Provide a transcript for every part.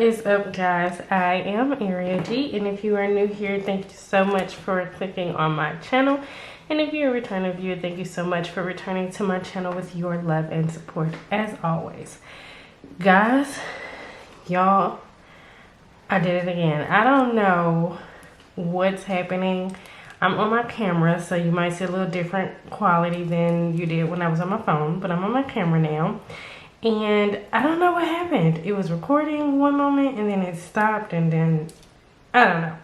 What is up, guys? I am Area G, and if you are new here, thank you so much for clicking on my channel. And if you're a returning viewer, thank you so much for returning to my channel with your love and support as always. Guys, y'all, I did it again. I don't know what's happening. I'm on my camera, so you might see a little different quality than you did when I was on my phone, but I'm on my camera now. And I don't know what happened. It was recording one moment and then it stopped, and then I don't know.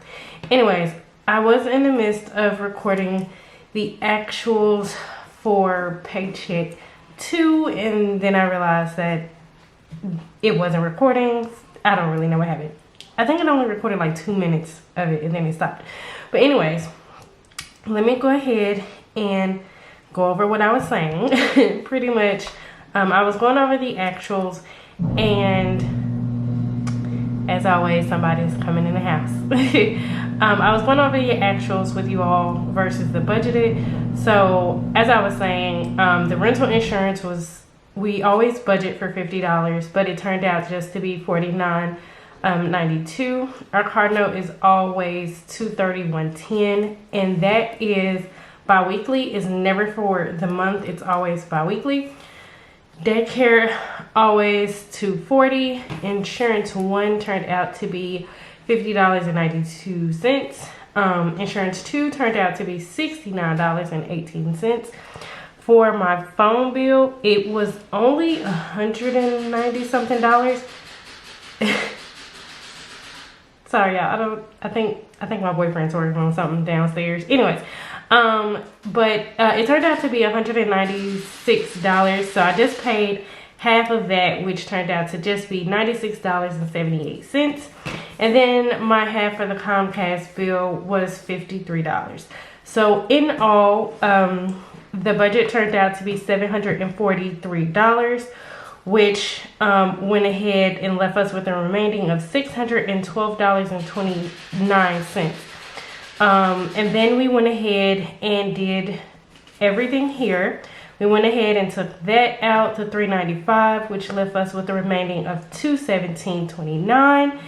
Anyways, I was in the midst of recording the actuals for Paycheck 2, and then I realized that it wasn't recording. I don't really know what happened. I think it only recorded like 2 minutes of it and then it stopped. But anyways, let me go ahead and go over what I was saying. Pretty much, I was going over the actuals, and as always, somebody's coming in the house. I was going over the actuals with you all versus the budgeted. So as I was saying, the rental insurance was, we always budget for $50, but it turned out just to be $49.92. Our car note is always $231.10, and that is bi-weekly. It's never for the month, it's always bi-weekly. Daycare always $240. Insurance 1 turned out to be $50.92. Insurance 2 turned out to be $69.18. For my phone bill, it was only $190 something. Sorry, y'all. I think my boyfriend's working on something downstairs. Anyways, but it turned out to be $196. So I just paid half of that, which turned out to just be $96.78. And then my half for the Comcast bill was $53. So in all, the budget turned out to be $743, which went ahead and left us with a remaining of $612.29. And then we went ahead and did everything here. We went ahead and took that out to $395, which left us with a remaining of $217.29.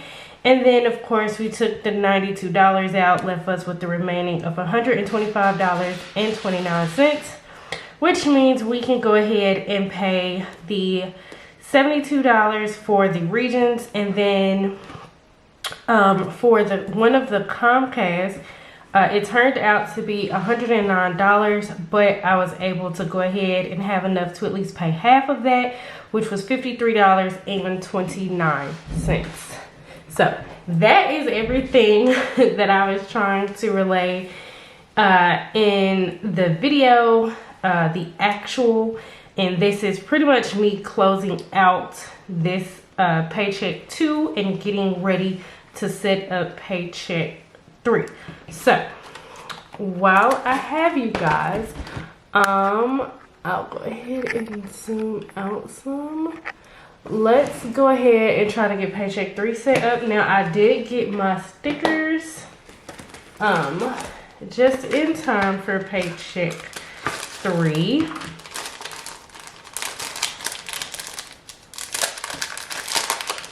And then, of course, we took the $92 out, left us with the remaining of $125.29, which means we can go ahead and pay the $72 for the Regions, and then for the one of the Comcast, it turned out to be $109, but I was able to go ahead and have enough to at least pay half of that, which was $53.29. So that is everything that I was trying to relay in the video, the actual, and this is pretty much me closing out this Paycheck 2 and getting ready to set up Paycheck 3. So while I have you guys, I'll go ahead and zoom out some. Let's go ahead and try to get Paycheck 3 set up. Now, I did get my stickers just in time for Paycheck 3.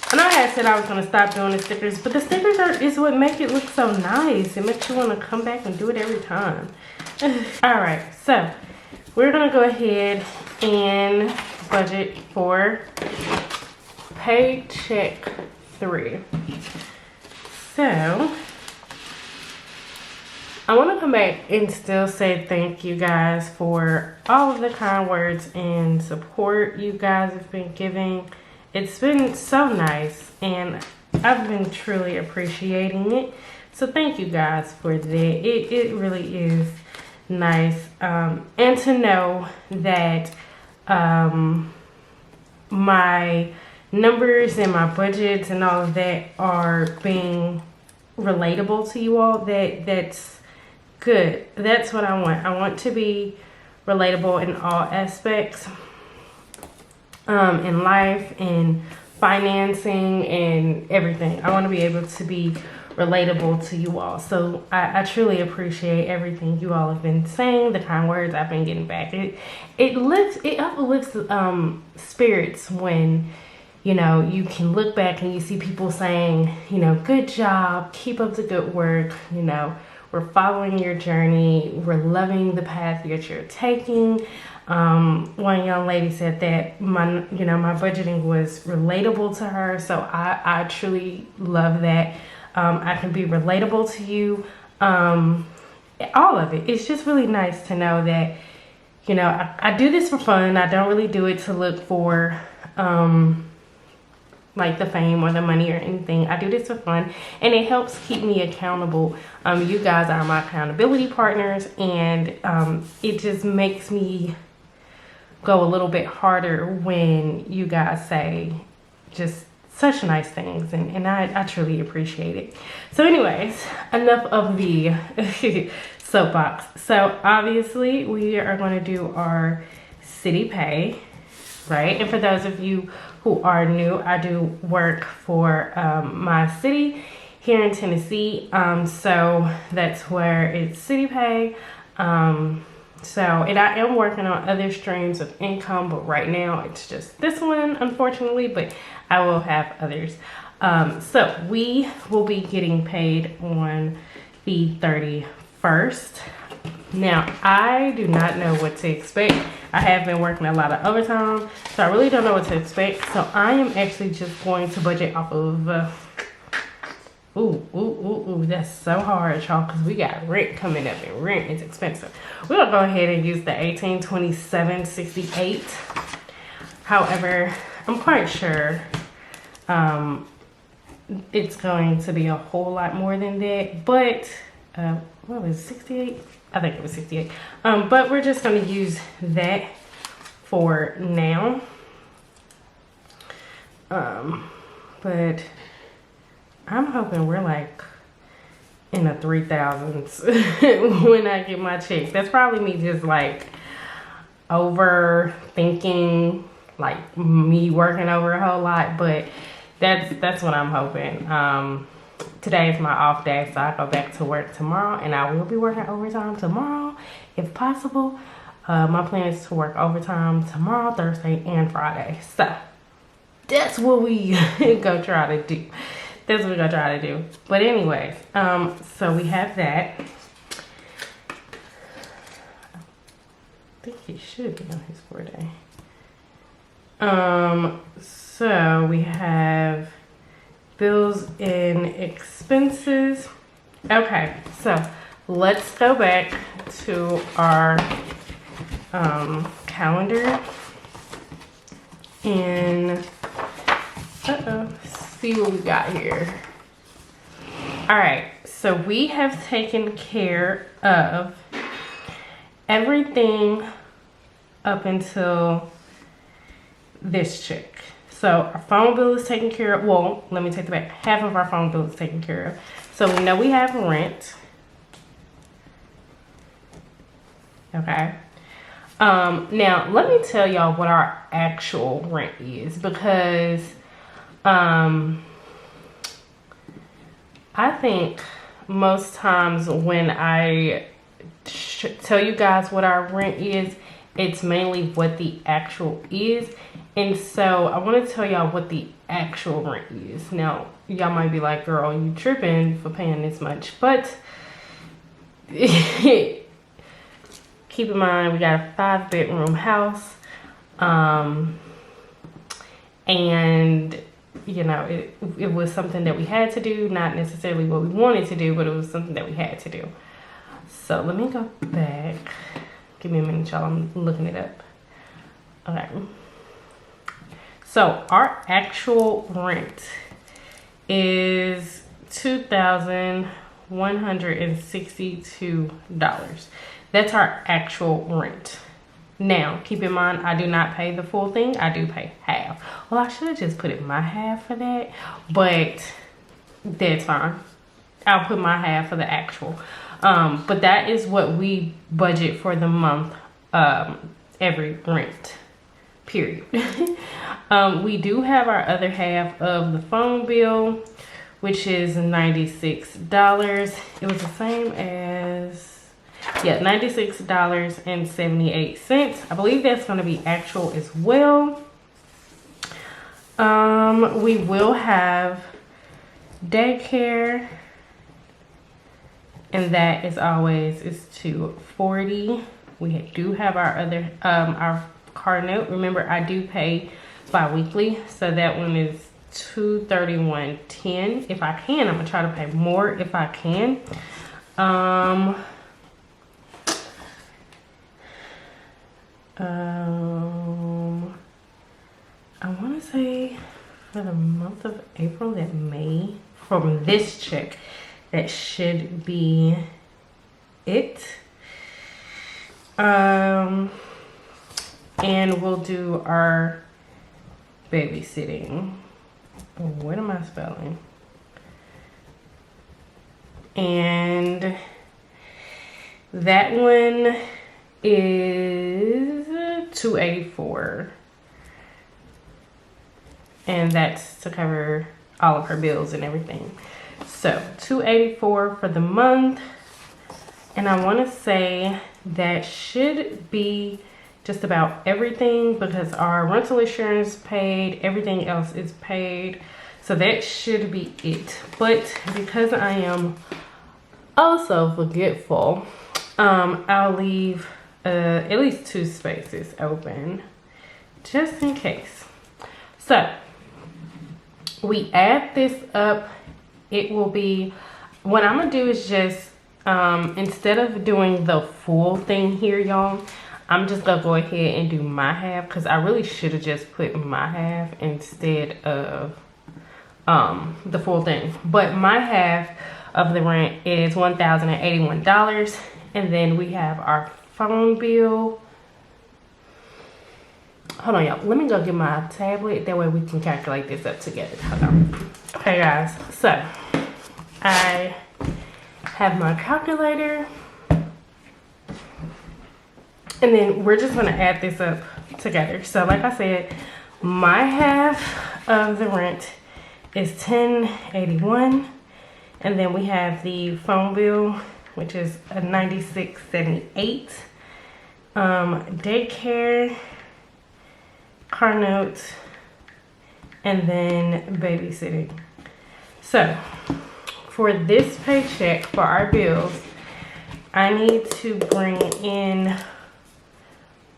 I know I had said I was going to stop doing the stickers, but the stickers is what make it look so nice. It makes you want to come back and do it every time. Alright, so we're going to go ahead and budget for Paycheck 3. So I want to come back and still say thank you guys for all of the kind words and support you guys have been giving. It's been so nice, and I've been truly appreciating it. So thank you guys for that. It really is nice. And to know that my numbers and my budgets and all of that are being relatable to you all, that's good. That's what I want. I want to be relatable in all aspects. In life and financing and everything. I want to be able to be relatable to you all. So I truly appreciate everything you all have been saying, the kind words I've been getting back. It uplifts spirits when you know, you can look back and you see people saying, you know, good job, keep up the good work, you know, we're following your journey, we're loving the path that you're taking. One young lady said that my budgeting was relatable to her, so I truly love that. I can be relatable to you. All of it. It's just really nice to know that, you know, I do this for fun. I don't really do it to look for like the fame or the money or anything. I do this for fun, and it helps keep me accountable. You guys are my accountability partners, and it just makes me go a little bit harder when you guys say just such nice things, and I truly appreciate it. So anyways, enough of the soapbox. So obviously we are going to do our city pay, right? And for those of you who are new, I do work for my city here in Tennessee. So that's where it's city pay. And I am working on other streams of income, but right now it's just this one, unfortunately, but I will have others. So we will be getting paid on the 31st. Now, I do not know what to expect. I have been working a lot of overtime, so I really don't know what to expect. So I am actually just going to budget off of that's so hard, y'all, because we got rent coming up, and rent is expensive. We're gonna go ahead and use the 1827.68. However, I'm quite sure it's going to be a whole lot more than that, but what was it, 68? I think it was 68. But we're just gonna use that for now. But I'm hoping we're like in the 3,000s when I get my check. That's probably me just like overthinking, like me working over a whole lot, but that's what I'm hoping. Today is my off day, so I go back to work tomorrow, and I will be working overtime tomorrow if possible. My plan is to work overtime tomorrow, Thursday, and Friday. So that's what we go try to do. That's what we're gonna try to do. But anyways, so we have that. I think he should be on his 4-day. So we have bills and expenses. Okay, so let's go back to our calendar and see what we got here. All right, so we have taken care of everything up until this check. So our phone bill is taken care of. Well, let me take it back. Half of our phone bill is taken care of. So we know we have rent. Okay. Now let me tell y'all what our actual rent is, because I think most times when I tell you guys what our rent is, it's mainly what the actual is. And so I want to tell y'all what the actual rent is. Now, y'all might be like, girl, you tripping for paying this much. But keep in mind, we got a 5-bedroom house. And, you know, it was something that we had to do. Not necessarily what we wanted to do, but it was something that we had to do. So let me go back. Give me a minute, y'all. I'm looking it up. Okay. So our actual rent is $2,162. That's our actual rent. Now, keep in mind, I do not pay the full thing. I do pay half. Well, I should have just put it my half for that, but that's fine. I'll put my half for the actual. But that is what we budget for the month, every rent, period. We do have our other half of the phone bill, which is $96. It was the same as, yeah, $96.78. I believe that's going to be actual as well. We will have daycare, and that is always is $240. We do have our other our car note. Remember, I do pay bi-weekly, so that one is $231.10. If I can, I'm gonna try to pay more if I can. I want to say for the month of April, that May, from this check, that should be it. And we'll do our babysitting. What am I spelling? And that one is $284. And that's to cover all of her bills and everything. So $284 for the month. And I want to say that should be just about everything, because our rental insurance paid, everything else is paid. So that should be it. But because I am also forgetful, I'll leave at least 2 spaces open just in case. So we add this up. It will be, what I'm gonna do is just instead of doing the full thing here, y'all, I'm just gonna go ahead and do my half, because I really should have just put my half instead of the full thing. But my half of the rent is $1,081. And then we have our phone bill. Hold on, y'all. Let me go get my tablet. That way we can calculate this up together. Hold on. Okay, guys. So I have my calculator. And then we're just going to add this up together. So like I said, my half of the rent is $1,081. And then we have the phone bill, which is a $96.78. Daycare, car notes, and then babysitting. So for this paycheck, for our bills, I need to bring in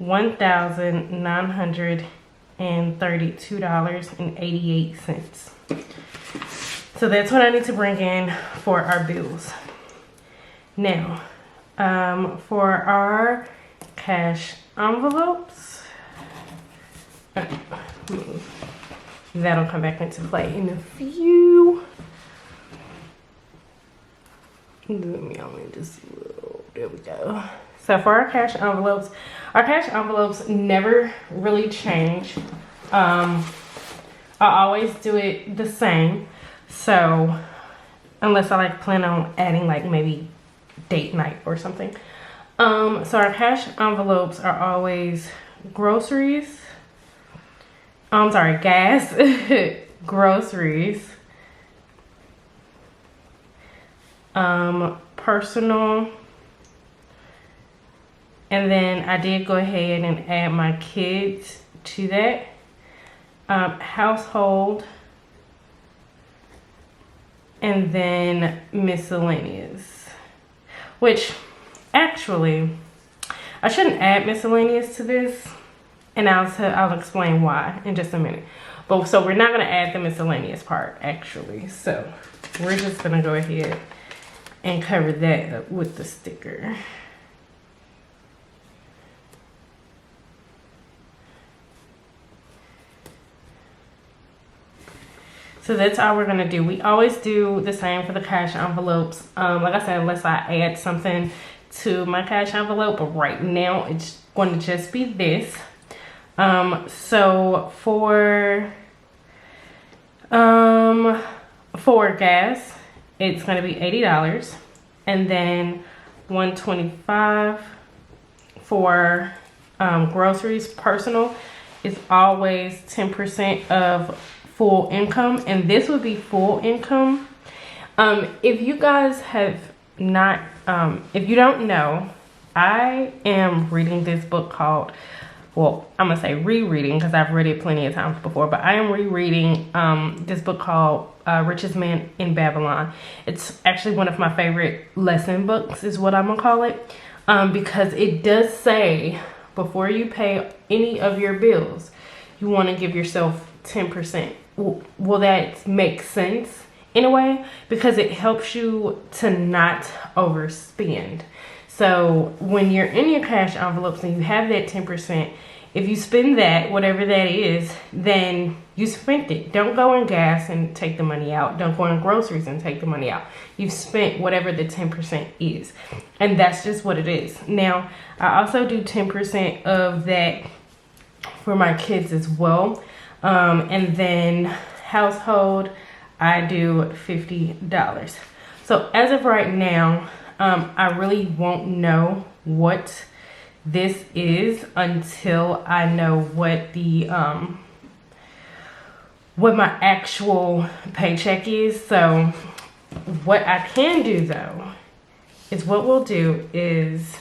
$1,932.88. So that's what I need to bring in for our bills. Now, for our cash envelopes, that'll come back into play in a few. Let me only just, there we go. So for our cash envelopes never really change. I always do it the same. So unless I like plan on adding like maybe date night or something. So our cash envelopes are always groceries. I'm sorry, gas, groceries, personal, and then I did go ahead and add my kids to that. Household, and then miscellaneous, which actually I shouldn't add miscellaneous to this, and I'll explain why in just a minute. But so we're not going to add the miscellaneous part actually, so we're just going to go ahead and cover that up with the sticker. So that's all we're gonna do. We always do the same for the cash envelopes. Like I said, unless I add something to my cash envelope, but right now it's going to just be this. So for gas, it's gonna be $80, and then $125 for groceries. Personal is always 10% of full income, and this would be full income. If you guys have not, if you don't know, I am reading this book called well, I'm gonna say rereading because I've read it plenty of times before, but I am rereading this book called Richest Man in Babylon. It's actually one of my favorite lesson books is what I'm gonna call it, because it does say before you pay any of your bills, you want to give yourself 10%. Well, that makes sense in a way because it helps you to not overspend. So when you're in your cash envelopes and you have that 10%, if you spend that, whatever that is, then you spent it. Don't go in gas and take the money out. Don't go in groceries and take the money out. You've spent whatever the 10% is. And that's just what it is. Now, I also do 10% of that for my kids as well. And then household, I do $50. So as of right now, I really won't know what this is until I know what the what my actual paycheck is. So what I can do though is what we'll do is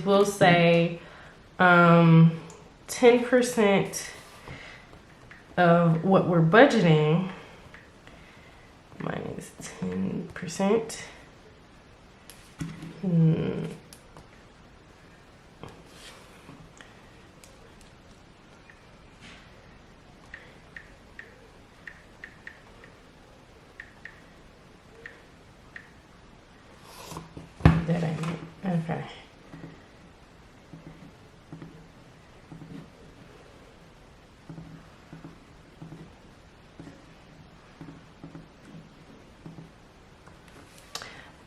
we'll say 10% of what we're budgeting minus 10%. That ain't it. Okay.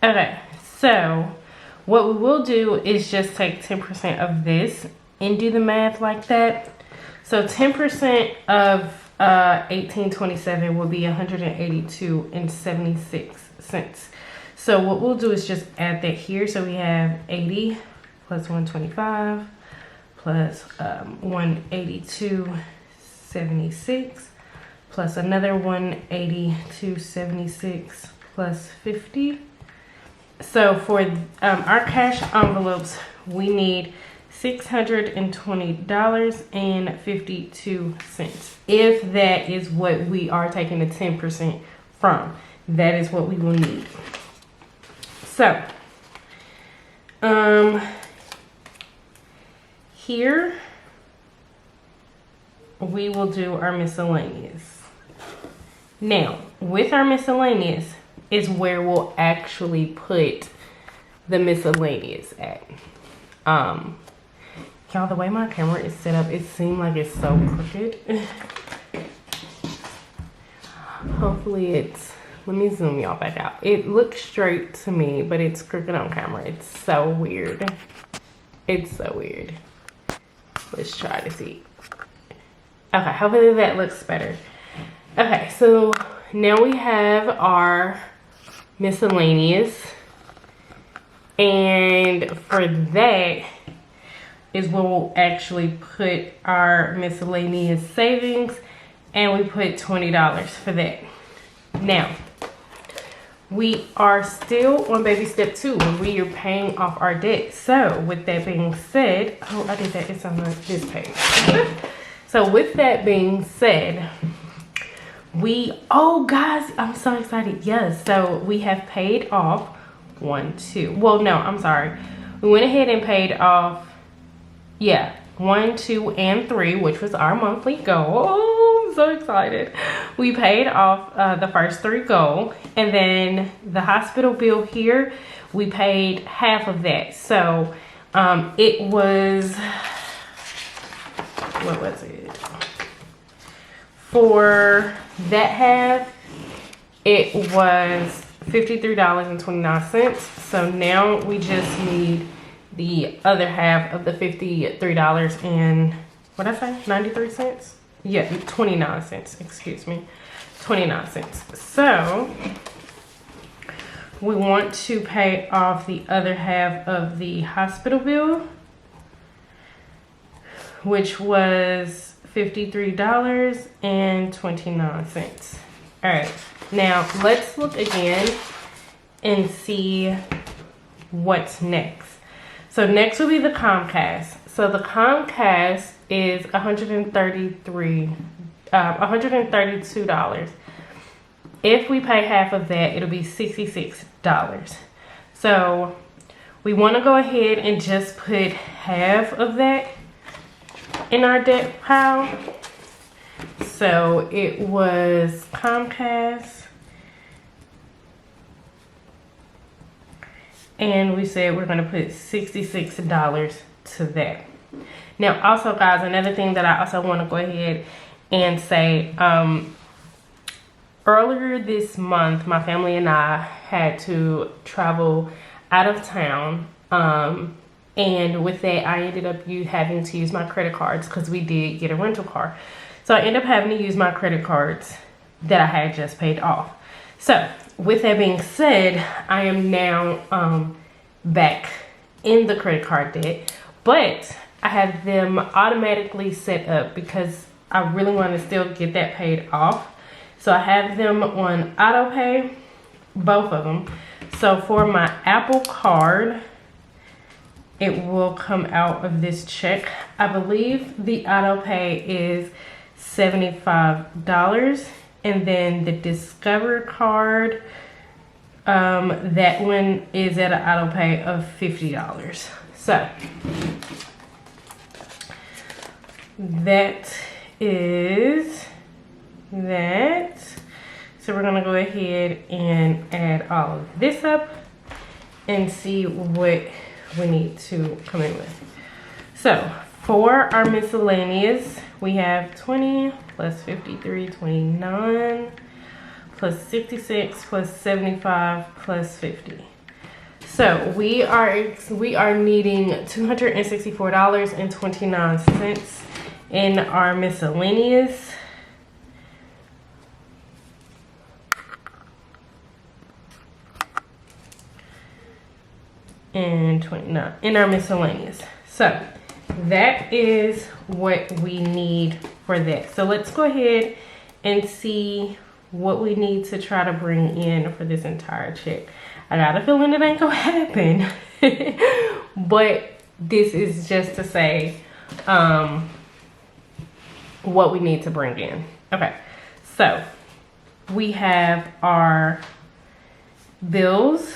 Okay, so what we will do is just take 10% of this and do the math like that. So 10% of 1827 will be 182.76 cents. So what we'll do is just add that here. So we have 80 plus 125 plus 182.76 plus another 182.76 plus 50. So for our cash envelopes, we need $620.52. If that is what we are taking the 10% from, that is what we will need. So, here we will do our miscellaneous. Now, with our miscellaneous is where we'll actually put the miscellaneous at. Y'all, the way my camera is set up, it seems like it's so crooked. Hopefully it's, let me zoom y'all back out. It looks straight to me, but it's crooked on camera. It's so weird. It's so weird. Let's try to see. Okay, hopefully that looks better. Okay, so now we have our miscellaneous, and for that is where we'll actually put our miscellaneous savings, and we put $20 for that. Now, we are still on baby step 2 when we are paying off our debt. So with that being said, oh, I did that, it's on this page. So with that being said, oh guys, I'm so excited. Yes, so we have paid off 1, 2. Well, no, I'm sorry. We went ahead and paid off, 1, 2, and 3, which was our monthly goal. Oh, I'm so excited. We paid off the first 3 goal, and then the hospital bill here, we paid half of that. So it was, what was it? For that half, it was $53.29. So now we just need the other half of the $53 and, what did I say, 93 cents? Yeah, 29 cents, excuse me, 29 cents. So we want to pay off the other half of the hospital bill, which was $53.29. All right, now let's look again and see what's next. So next will be the Comcast. So the Comcast is $132. If we pay half of that, it'll be $66. So we want to go ahead and just put half of that in our debt pile. So it was Comcast, and we said we're going to put $66 to that. Now also, guys, another thing that I also want to go ahead and say, earlier this month, my family and I had to travel out of town. And with that, I ended up having to use my credit cards because we did get a rental car. So I ended up having to use my credit cards that I had just paid off. So with that being said, I am now back in the credit card debt, but I have them automatically set up because I really want to still get that paid off. So I have them on auto pay, both of them. So for my Apple card, it will come out of this check. I believe the auto pay is $75, and then the Discover card, that one is at an auto pay of $50. So that is that. So we're gonna go ahead and add all of this up and see what we need to come in with. So for our miscellaneous, we have 20 plus 53, 29 plus 66 plus 75 plus 50. So we are needing $264.29 in our miscellaneous. And 29 in our miscellaneous. So that is what we need for that. So let's go ahead and see what we need to try to bring in for this entire check. I got a feeling it ain't gonna happen, but this is just to say what we need to bring in. Okay, so we have our bills,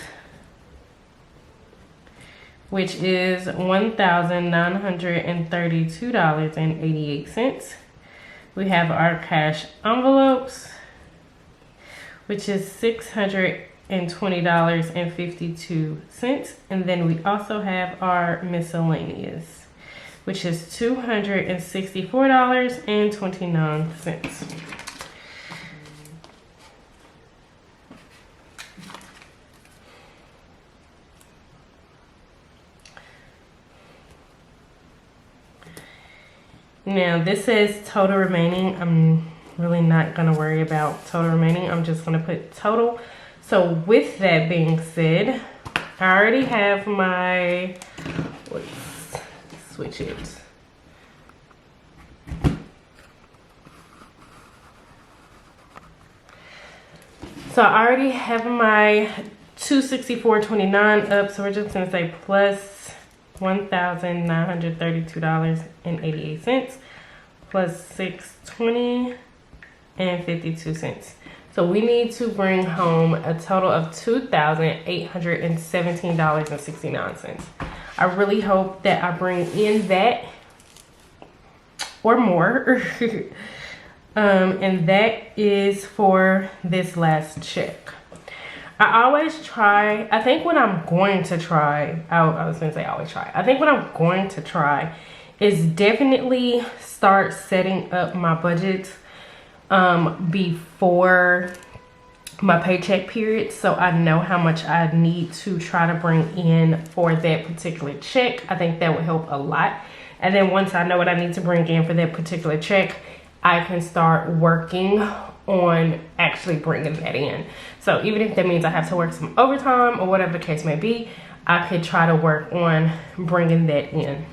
which is $1,932.88. We have our cash envelopes, which is $620.52. And then we also have our miscellaneous, which is $264.29. Now this says total remaining. I'm really not gonna worry about total remaining. I'm just gonna put total. So with that being said, I already have my, let's switch it. So I already have my $264.29 up. So we're just gonna say plus $1,932.88 plus $620.52. So we need to bring home a total of $2,817.69. I really hope that I bring in that or more. And that is for this last check. I always try, I think what I'm going to try, I was going to say always try. I think what I'm going to try is definitely start setting up my budget before my paycheck period, so I know how much I need to try to bring in for that particular check. I think that would help a lot. And then once I know what I need to bring in for that particular check, I can start working on actually bringing that in. So even if that means I have to work some overtime or whatever the case may be, I could try to work on bringing that in.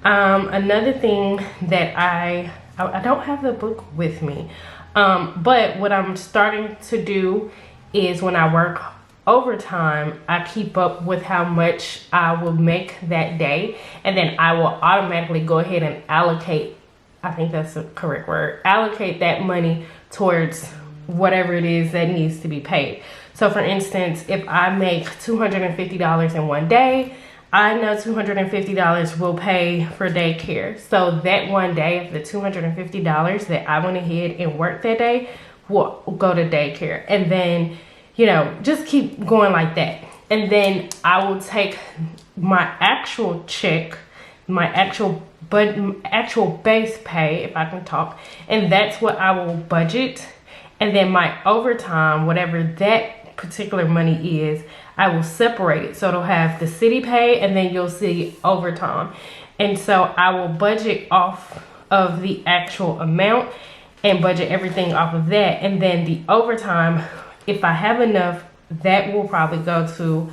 Another thing that I don't have the book with me, but what I'm starting to do is when I work overtime, I keep up with how much I will make that day, and then I will automatically go ahead and allocate, I think that's the correct word, allocate that money towards whatever it is that needs to be paid. So for instance, if I make $250 in one day, I know $250 will pay for daycare. So that one day of the $250 that I went ahead and worked that day will go to daycare. And then, you know, just keep going like that. And then I will take my actual check, my actual base pay, if I can talk, and that's what I will budget. And then my overtime, whatever that particular money is, I will separate it. So it'll have the city pay, and then you'll see overtime. And so I will budget off of the actual amount and budget everything off of that. And then the overtime, if I have enough, that will probably go to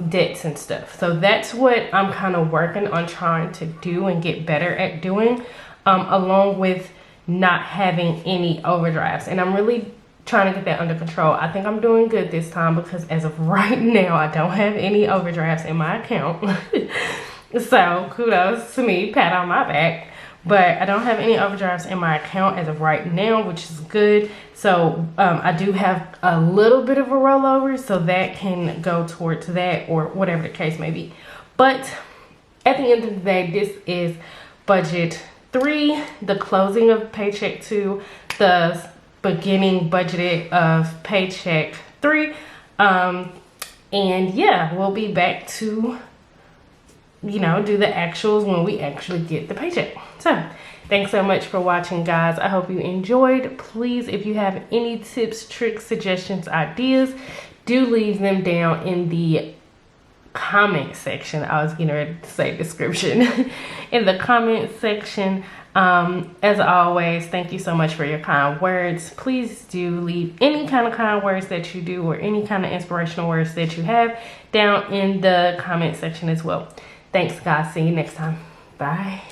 debts and stuff. So that's what I'm kind of working on trying to do and get better at doing, along with not having any overdrafts. And I'm really trying to get that under control. I think I'm doing good this time, because as of right now, I don't have any overdrafts in my account. So kudos to me, pat on my back. But I don't have any overdrafts in my account as of right now, which is good. So I do have a little bit of a rollover, so that can go towards that, or whatever the case may be. But at the end of the day, this is budget 3, the closing of paycheck 2, the beginning budgeted of paycheck 3. And yeah, we'll be back to, you know, do the actuals when we actually get the paycheck. So thanks so much for watching, guys. I hope you enjoyed. Please, if you have any tips, tricks, suggestions, ideas, do leave them down in the comment section. I was getting ready to say description. In the comment section. As always, thank you so much for your kind words. Please do leave any kind of kind words that you do, or any kind of inspirational words that you have, down in the comment section as well. Thanks, guys. See you next time. Bye.